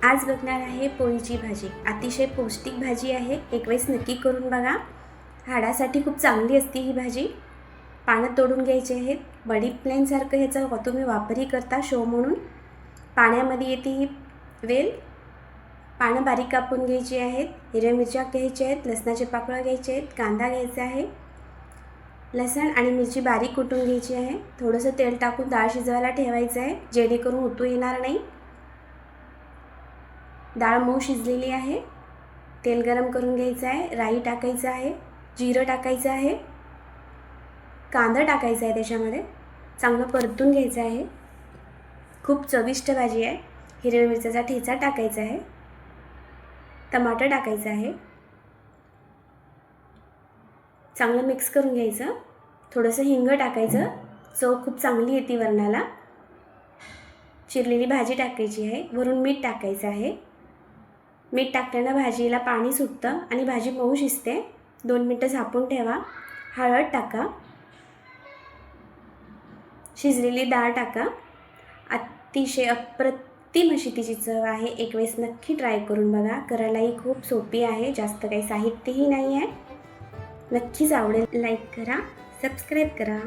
आज बघणार आहे पोळीची भाजी। अतिशय पौष्टिक भाजी आहे, एक वेळेस नक्की करून बघा। हाडासाठी खूप चांगली असते ही भाजी। पानं तोडून घ्यायचे आहेत। बडी प्लेनसारखं ह्याचा तुम्ही वापरही करता शो म्हणून। पाण्यामध्ये येते ही वेल। पानं बारीक कापून घ्यायची आहेत। हिरव्या मिरच्या घ्यायच्या आहेत, लसणाचे पाकळ्या घ्यायचे आहेत, कांदा घ्यायचा आहे, लसण आणि मिरची बारीक कुटून घ्यायची आहे। थोडंसं तेल टाकून डाळ शिजवायला ठेवायचं आहे, जेणेकरून उतू येणार नाही। डाळ मऊ शिजलेली आहे। तेल गरम करून घ्यायचं आहे, राई टाकायचं आहे, जिरं टाकायचं आहे, कांदा टाकायचा आहे, त्याच्यामध्ये चांगलं परतून घ्यायचं आहे। खूप चविष्ट भाजी आहे। हिरव्या मिरच्याचा ठेचा टाकायचा आहे, टमाटर टाकायचं आहे, चांगलं मिक्स करून घ्यायचं। थोडंसं हिंग टाकायचं, चव खूप चांगली येते वरणाला। चिरलेली भाजी टाकायची आहे, वरून मीठ टाकायचं आहे। मीठ टाकल्यानं भाजीला पाणी सुटतं आणि भाजी मऊ शिजते। 2 मिनिटं झाकून ठेवा। हळद टाका, शिजलेली डाळ टाका। अतिशय अप्रतिम अशी तिची चव आहे। एक वेळेस नक्की ट्राय करून बघा। करायलाही खूप सोपी आहे, जास्त काही साहित्यही नाही आहे। नक्कीच आवडेल। लाईक करा, सबस्क्राईब करा।